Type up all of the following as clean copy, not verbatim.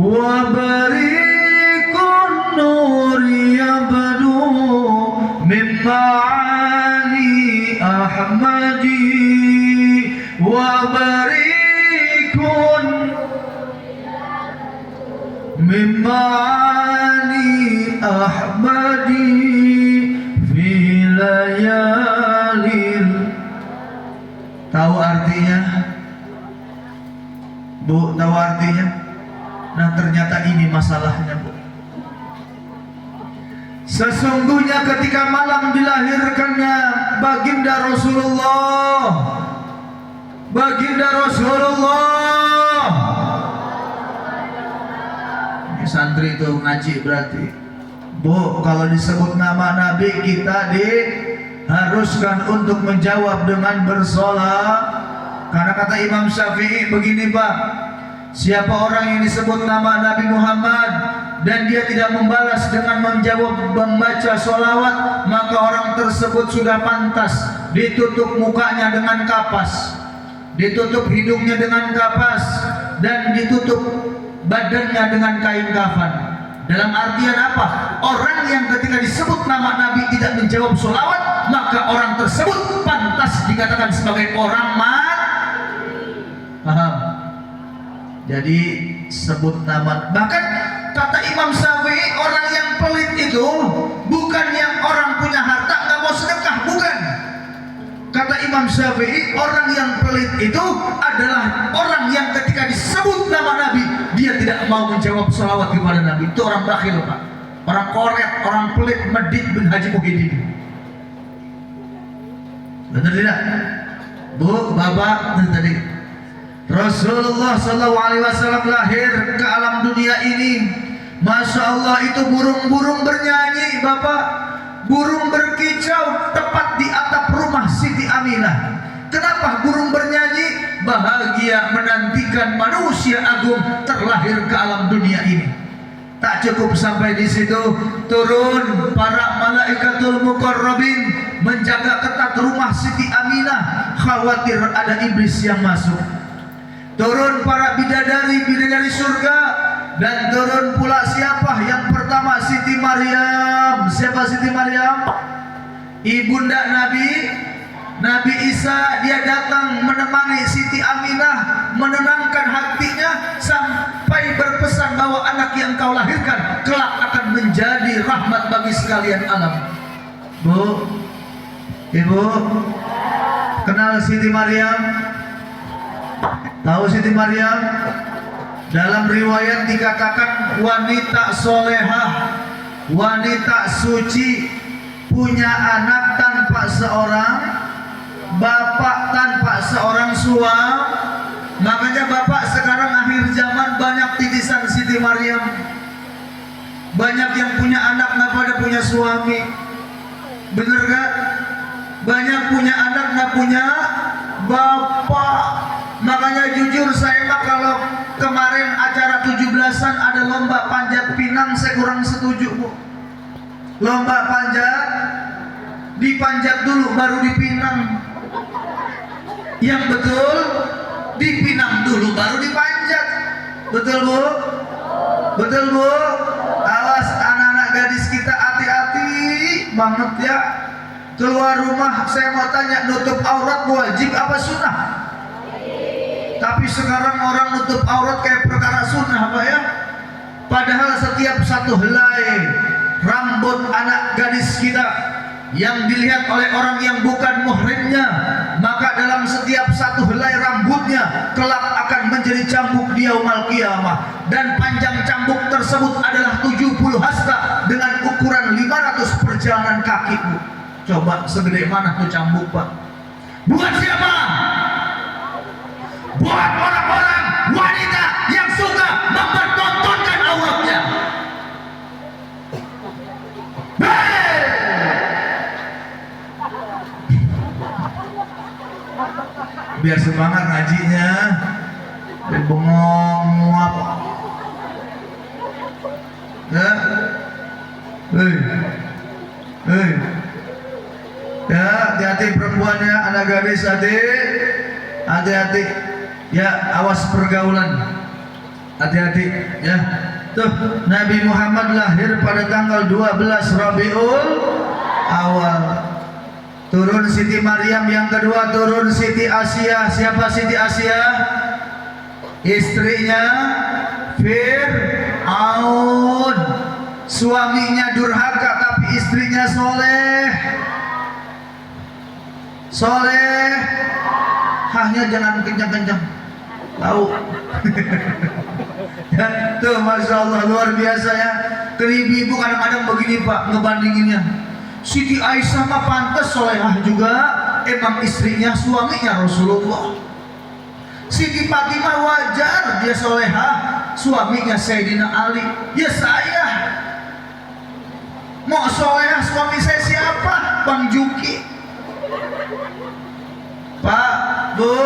وبريق النور يبدو من معاني أحمدي وبريق من معاني أحمدي في ليالي. Tahu artinya? Bu, tahu artinya? Nah, ternyata ini masalahnya, Bu. Sesungguhnya ketika malam dilahirkannya baginda Rasulullah, ini santri itu ngaji berarti. Bu, kalau disebut nama Nabi kita diharuskan untuk menjawab dengan bersolat. Karena kata Imam Syafi'i begini, Pak, siapa orang yang disebut nama Nabi Muhammad dan dia tidak membalas dengan menjawab membaca sholawat, maka orang tersebut sudah pantas ditutup mukanya dengan kapas, ditutup hidungnya dengan kapas, dan ditutup badannya dengan kain kafan. Dalam artian apa? Orang yang ketika disebut nama Nabi tidak menjawab sholawat, maka orang tersebut pantas dikatakan sebagai orang mati. Paham? Jadi sebut nama. Bahkan kata Imam Syafi'i, orang yang pelit itu bukan yang orang punya harta nggak mau sedekah, bukan. Kata Imam Syafi'i, orang yang pelit itu adalah orang yang ketika disebut nama Nabi dia tidak mau menjawab sholawat kepada Nabi. Itu orang bakhil, Pak. Orang koret, orang pelit, Medit bin Haji Muhyiddin. Benar tidak? Bu, Bapak, tadi Rasulullah SAW lahir ke alam dunia ini. Masya Allah, itu burung-burung bernyanyi, Bapak. Burung berkicau tepat di atap rumah Siti Aminah. Kenapa burung bernyanyi? Bahagia menantikan manusia agung terlahir ke alam dunia ini. Tak cukup sampai di situ, turun para malaikatul muqarrabin menjaga ketat rumah Siti Aminah, khawatir ada iblis yang masuk. Turun para bidadari surga, dan turun pula siapa? Yang pertama Siti Maryam. Siapa Siti Maryam? Ibunda Nabi Isa. Dia datang menemani Siti Aminah, menenangkan hatinya sampai berpesan bahwa anak yang kau lahirkan kelak akan menjadi rahmat bagi sekalian alam. Bu, Ibu, kenal Siti Maryam? Tahu Siti Maryam? Dalam riwayat dikatakan wanita solehah, wanita suci, punya anak tanpa seorang bapak, tanpa seorang suami. Makanya Bapak sekarang akhir zaman banyak titisan Siti Maryam. Banyak yang punya anak nggak pada punya suami. Bener gak? Banyak punya anak nggak punya bapak. Makanya jujur saya mah kalau kemarin acara 17-an ada lomba panjat pinang, saya kurang setuju, Bu. Lomba panjat, dipanjat dulu baru dipinang. Yang betul, dipinang dulu baru dipanjat. Betul, Bu? Betul, Bu? Awas anak-anak gadis kita, hati-hati banget ya. Keluar rumah saya mau tanya, nutup aurat wajib apa sunnah? Tapi sekarang orang nutup aurat kayak perkara sunnah, Pak ya. Padahal setiap satu helai rambut anak gadis kita yang dilihat oleh orang yang bukan muhrimnya, maka dalam setiap satu helai rambutnya kelak akan menjadi cambuk di yaumul qiyamah. Dan panjang cambuk tersebut adalah 70 hasta dengan ukuran 500 perjalanan kaki, Bu. Coba segede mana tuh cambuk, Pak? Buat siapa? Buat orang-orang wanita yang suka mempertontonkan auratnya. Biar semangat ngajinya, bengong apa? Ya, Ya, hati-hati perempuannya, anak gadis, hati-hati. Ya, awas pergaulan. Hati-hati ya. Tuh, Nabi Muhammad lahir pada tanggal 12 Rabiul Awal. Turun Siti Maryam, yang kedua turun Siti Asia. Siapa Siti Asia? Istrinya Fir'aun. Suaminya durhaka tapi istrinya soleh. Hanya jangan kencang-kencang. Tahu? Ya, tuh Masya Allah luar biasa ya. Ibu kadang-kadang begini Pak ngebandinginnya. Siti Aisyah mah pantas solehah juga, emang istrinya suaminya Rasulullah. Siti Fatimah wajar dia solehah, suaminya Sayyidina Ali. Ya saya mau solehah, suami saya siapa? Bang Juki. Pak, Bu,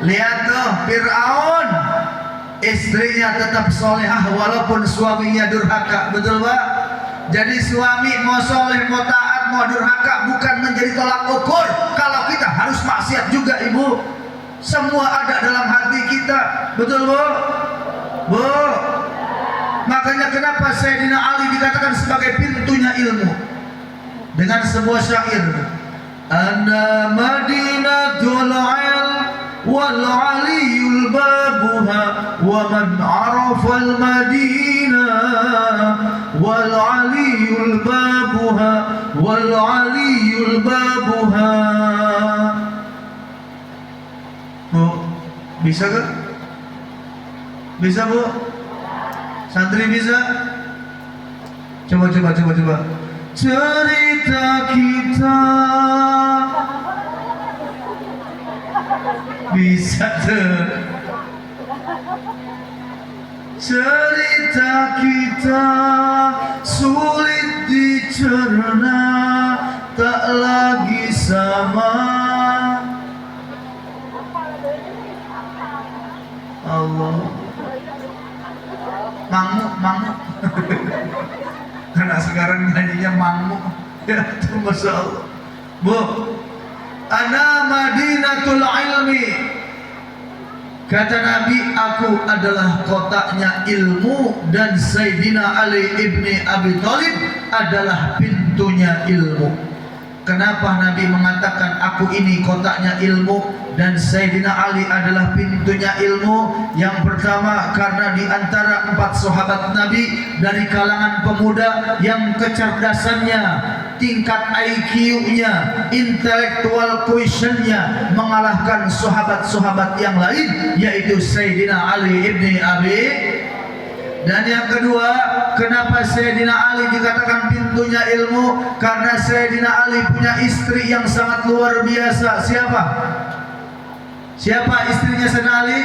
lihat tuh Fir'aun, istrinya tetap solehah walaupun suaminya durhaka. Betul Pak? Jadi suami mau soleh, mau taat, mau durhaka bukan menjadi tolak ukur. Kalau kita harus maksiat juga Ibu. Semua ada dalam hati kita. Betul Bu? Bu, makanya kenapa Sayyidina Ali dikatakan sebagai pintunya ilmu dengan sebuah syair, Ana Madinatul Ilm wal aliyul babuha wa man arafal Madinah wal aliyul babuha wal aliyul babuha. Bu, bisa gak? Bisa Bu? Santri bisa? Coba. Cerita kita bisa tuh. Cerita kita sulit dicerna, tak lagi sama. Allah, mangmuk. Karena sekarang nyanyinya mangmuk. Ya, Masya Allah. Bu, ana Madinatul Ilmi. Kata Nabi, aku adalah kotaknya ilmu, dan Sayyidina Ali ibni Abi Thalib adalah pintunya ilmu. Kenapa Nabi mengatakan aku ini kotaknya ilmu dan Sayyidina Ali adalah pintunya ilmu? Yang pertama, karena di antara 4 sahabat Nabi dari kalangan pemuda yang kecerdasannya, tingkat IQ-nya, intellectual quotient-nya mengalahkan sahabat-sahabat yang lain, yaitu Sayyidina Ali ibni Abi. Dan yang kedua, kenapa Sayyidina Ali dikatakan pintunya ilmu? Karena Sayyidina Ali punya istri yang sangat luar biasa. Siapa istrinya Sayyidina Ali?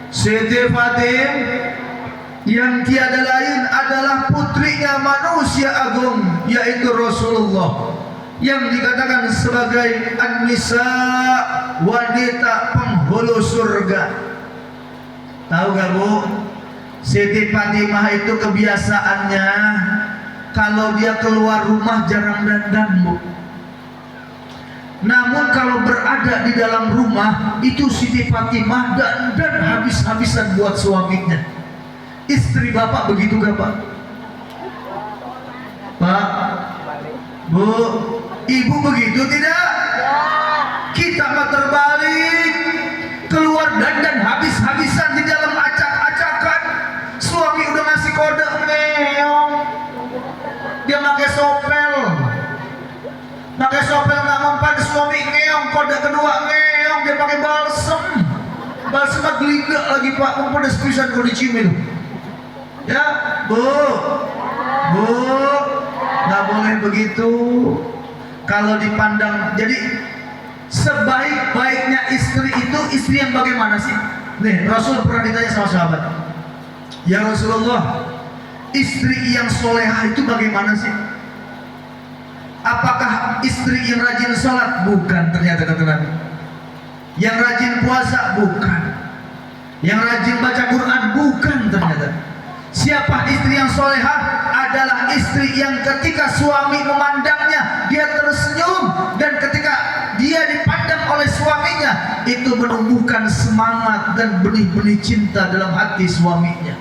Siti Fatimah, yang tiada lain adalah putrinya manusia agung, yaitu Rasulullah, yang dikatakan sebagai An-Nisa, wanita penghulu surga. Tahu gak Bu? Siti Fatimah itu kebiasaannya kalau dia keluar rumah jarang dandan Bu. Namun kalau berada di dalam rumah itu Siti Fatimah dandan habis-habisan buat suaminya. Istri Bapak begitu gak Pak? Pak, Bu, Ibu begitu tidak? Kita mah terbalik, keluar dandan habis-habisan di dalam acak-acakan. Suami udah ngasih kode ngeong, dia pakai sopel nggak mempan. Suami ngeong, kode kedua ngeong, dia pakai balsem geliga lagi Pak, pedes pisan kalau dicium itu. Ya Bu, nggak boleh begitu. Kalau dipandang, jadi sebaik-baiknya istri itu istri yang bagaimana sih? Nih, Rasul pernah ditanya sama sahabat, ya Rasulullah, istri yang solehah itu bagaimana sih? Apakah istri yang rajin sholat? Bukan, ternyata kata Nabi. Yang rajin puasa? Bukan. Yang rajin baca Quran? Bukan, ternyata. Siapa istri yang solehah? Adalah istri yang ketika suami memandangnya dia tersenyum, dan ketika dia dipandang oleh suaminya itu menumbuhkan semangat dan benih-benih cinta dalam hati suaminya.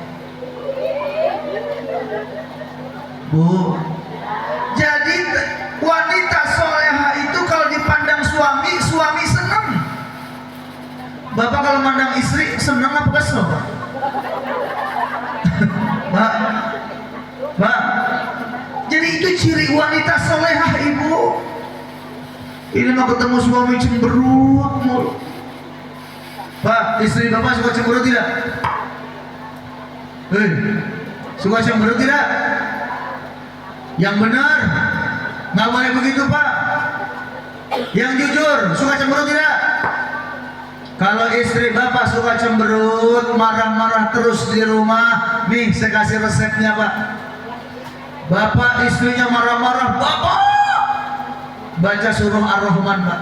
Bu, jadi wanita solehah itu kalau dipandang suami, suami senang. Bapak kalau mandang istri senang apa kesel? Pak, jadi itu ciri wanita solehah, ibu. Ini mau ketemu suami cemberut mulu. Pak, istri bapak suka cemberut tidak? Suka cemberut tidak? Yang benar, nggak boleh begitu pak. Yang jujur, suka cemberut tidak? Kalau istri bapak suka cemberut, marah-marah terus di rumah, nih saya kasih resepnya pak. Bapak istrinya marah-marah, bapak baca surah Ar-Rahman pak.